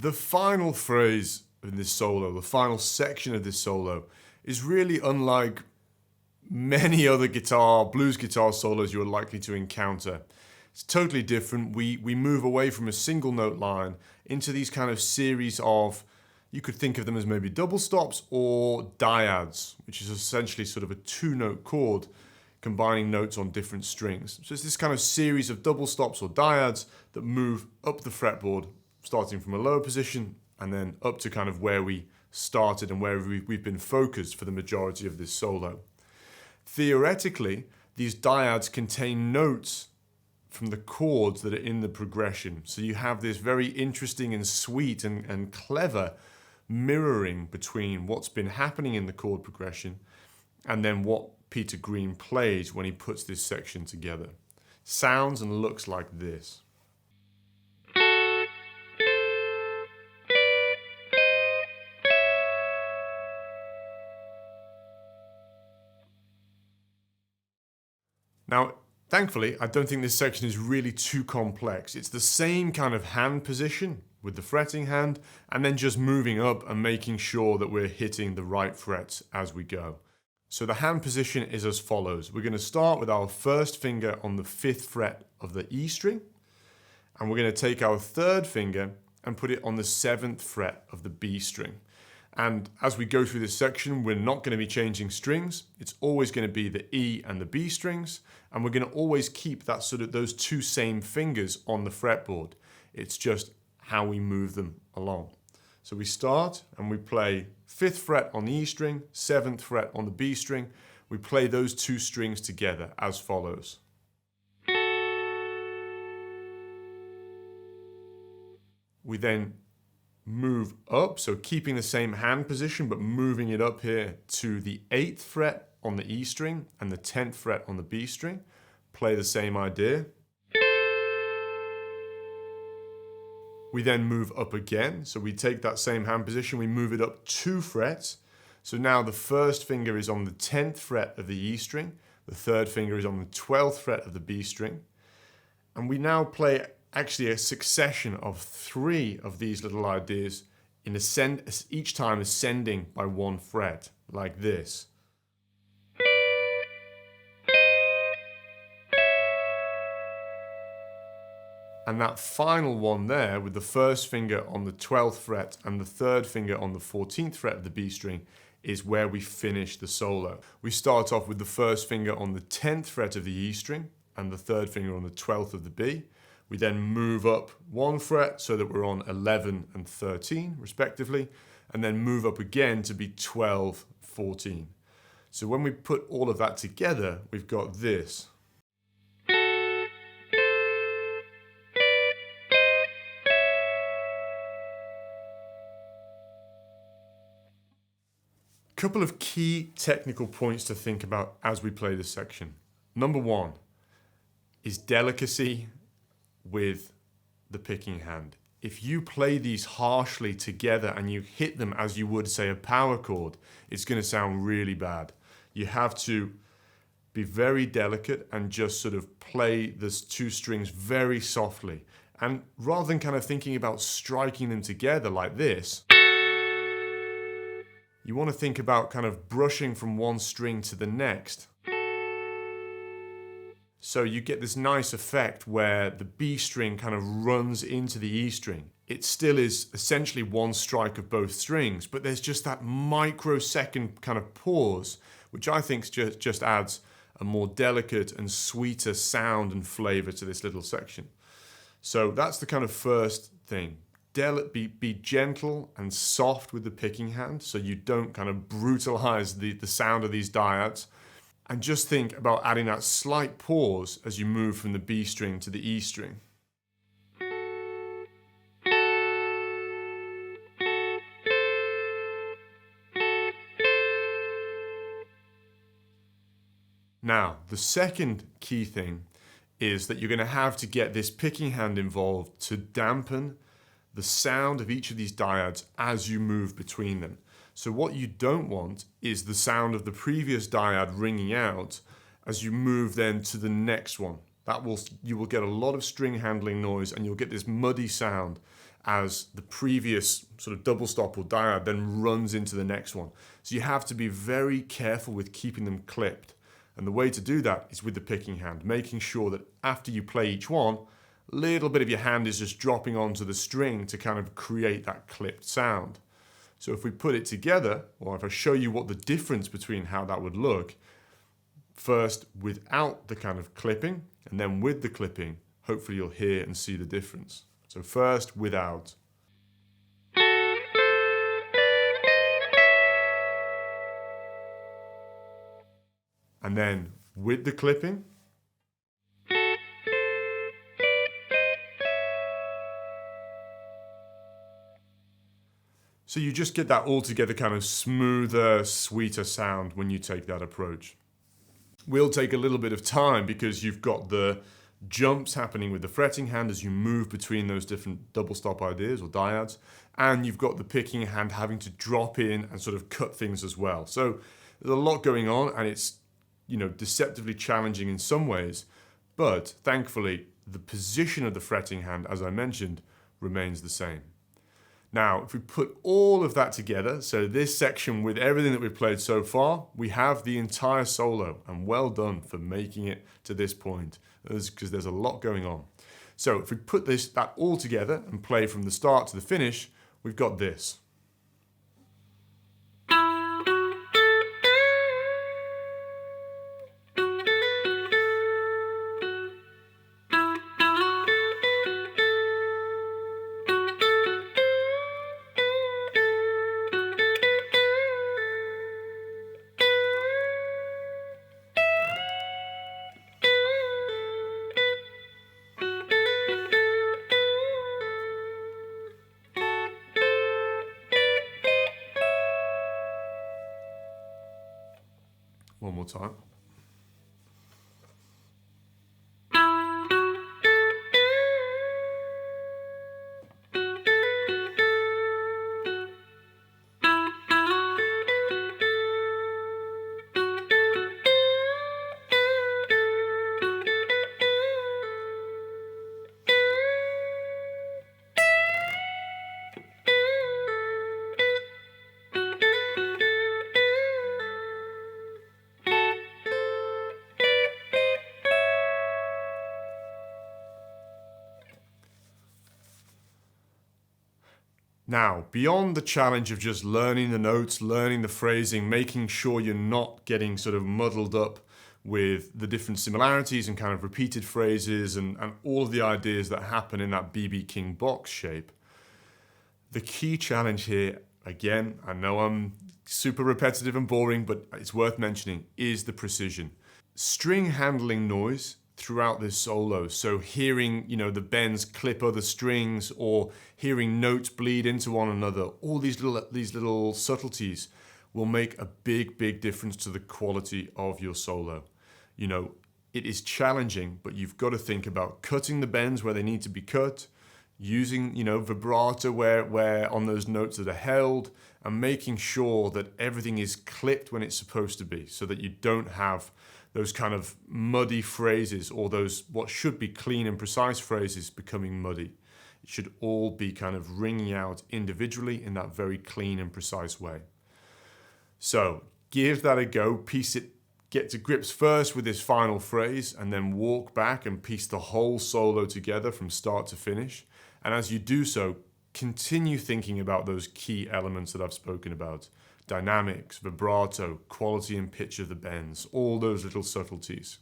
The final phrase in this solo, the final section of this solo, is really unlike many other blues guitar solos you're likely to encounter. It's totally different. We move away from a single note line into these kind of series of, you could think of them as maybe double stops or dyads, which is essentially sort of a two-note chord combining notes on different strings. So it's this kind of series of double stops or dyads that move up the fretboard, starting from a lower position and then up to kind of where we started and where we've been focused for the majority of this solo. Theoretically, these dyads contain notes from the chords that are in the progression. So you have this very interesting and sweet and clever mirroring between what's been happening in the chord progression and then what Peter Green plays when he puts this section together. Sounds and looks like this. Now, thankfully, I don't think this section is really too complex. It's the same kind of hand position with the fretting hand and then just moving up and making sure that we're hitting the right frets as we go. So the hand position is as follows. We're going to start with our first finger on the 5th fret of the E string, and we're going to take our 3rd finger and put it on the 7th fret of the B string. And as we go through this section, we're not going to be changing strings. It's always going to be the E and the B strings, and we're going to always keep that those two same fingers on the fretboard. It's just how we move them along. So we start and we play 5th fret on the E string, 7th fret on the B string. We play those two strings together as follows. We then move up, so keeping the same hand position but moving it up here to the 8th fret on the E string and the 10th fret on the B string. Play the same idea. We then move up again, so we take that same hand position, we move it up 2 frets. So now the first finger is on the 10th fret of the E string, the 3rd finger is on the 12th fret of the B string, and we now play actually a succession of 3 of these little ideas in each time ascending by 1 fret, like this. And that final one there, with the first finger on the 12th fret and the 3rd finger on the 14th fret of the B string, is where we finish the solo. We start off with the first finger on the 10th fret of the E string and the 3rd finger on the 12th of the B. We then move up 1 fret so that we're on 11 and 13 respectively, and then move up again to be 12, 14. So when we put all of that together, we've got this. Couple of key technical points to think about as we play this section. Number 1 is delicacy with the picking hand. If you play these harshly together and you hit them as you would, say, a power chord, it's going to sound really bad. You have to be very delicate and just sort of play these 2 strings very softly. And rather than kind of thinking about striking them together like this, you want to think about kind of brushing from one string to the next. So you get this nice effect where the B string kind of runs into the E string. It still is essentially one strike of both strings, but there's just that microsecond kind of pause, which I think just adds a more delicate and sweeter sound and flavor to this little section. So that's the kind of first thing. Be gentle and soft with the picking hand so you don't kind of brutalize the sound of these dyads. And just think about adding that slight pause as you move from the B string to the E string. Now, the second key thing is that you're going to have to get this picking hand involved to dampen the sound of each of these dyads as you move between them. So what you don't want is the sound of the previous dyad ringing out as you move then to the next one. You will get a lot of string handling noise and you'll get this muddy sound. as the previous sort of double stop or dyad then runs into the next one. So you have to be very careful with keeping them clipped. And the way to do that is with the picking hand, making sure that after you play each one, a little bit of your hand is just dropping onto the string to kind of create that clipped sound. So if we put it together, or if I show you what the difference between how that would look, first without the kind of clipping, and then with the clipping, hopefully you'll hear and see the difference. So first without. And then with the clipping. So you just get that altogether kind of smoother, sweeter sound when you take that approach. Will take a little bit of time because you've got the jumps happening with the fretting hand as you move between those different double stop ideas or dyads, and you've got the picking hand having to drop in and sort of cut things as well. So there's a lot going on, and it's, you know, deceptively challenging in some ways, but thankfully the position of the fretting hand, as I mentioned, remains the same. Now, if we put all of that together, so this section with everything that we've played so far, we have the entire solo, and well done for making it to this point, because there's a lot going on. So if we put that all together and play from the start to the finish, we've got this. One more time. Now, beyond the challenge of just learning the notes, learning the phrasing, making sure you're not getting sort of muddled up with the different similarities and kind of repeated phrases and all of the ideas that happen in that BB King box shape, the key challenge here, again, I know I'm super repetitive and boring, but it's worth mentioning, is the precision. String handling noise throughout this solo, so hearing, you know, the bends clip other strings or hearing notes bleed into one another, all these little subtleties will make a big difference to the quality of your solo. You know, it is challenging, but you've got to think about cutting the bends where they need to be cut, using, you know, vibrato where on those notes that are held, and making sure that everything is clipped when it's supposed to be, so that you don't have those kind of muddy phrases or those what should be clean and precise phrases becoming muddy. It should all be kind of ringing out individually in that very clean and precise way. So give that a go, piece it, get to grips first with this final phrase, and then walk back and piece the whole solo together from start to finish. And as you do so, continue thinking about those key elements that I've spoken about. Dynamics, vibrato, quality and pitch of the bends, all those little subtleties.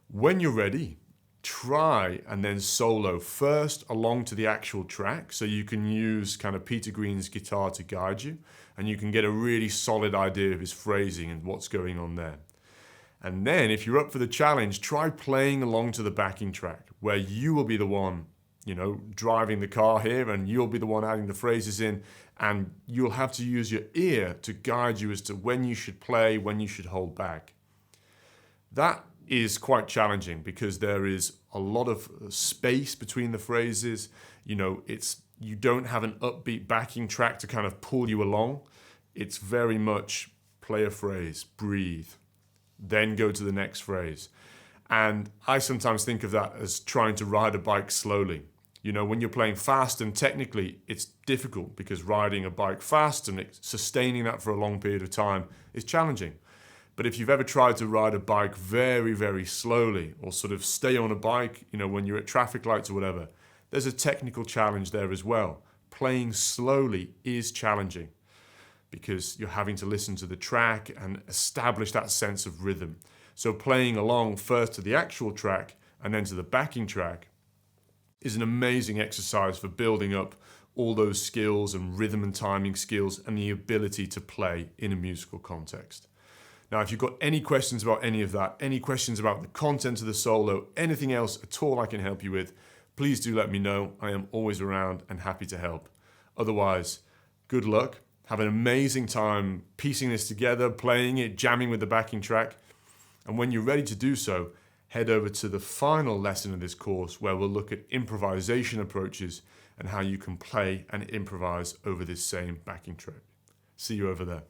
When you're ready, try and then solo first along to the actual track, so you can use kind of Peter Green's guitar to guide you, and you can get a really solid idea of his phrasing and what's going on there. And then if you're up for the challenge, try playing along to the backing track, where you will be the one, you know, driving the car here, and you'll be the one adding the phrases in, and you'll have to use your ear to guide you as to when you should play, when you should hold back. That is quite challenging because there is a lot of space between the phrases. You know, you don't have an upbeat backing track to kind of pull you along. It's very much play a phrase, breathe, then go to the next phrase. And I sometimes think of that as trying to ride a bike slowly. You know, when you're playing fast and technically it's difficult because riding a bike fast and sustaining that for a long period of time is challenging. But if you've ever tried to ride a bike very, very slowly or sort of stay on a bike, you know, when you're at traffic lights or whatever, there's a technical challenge there as well. Playing slowly is challenging because you're having to listen to the track and establish that sense of rhythm. So playing along first to the actual track and then to the backing track is an amazing exercise for building up all those skills and rhythm and timing skills and the ability to play in a musical context. Now, if you've got any questions about any of that, any questions about the content of the solo, anything else at all I can help you with, please do let me know. I am always around and happy to help. Otherwise, good luck. Have an amazing time piecing this together, playing it, jamming with the backing track. And when you're ready to do so, head over to the final lesson of this course where we'll look at improvisation approaches and how you can play and improvise over this same backing track. See you over there.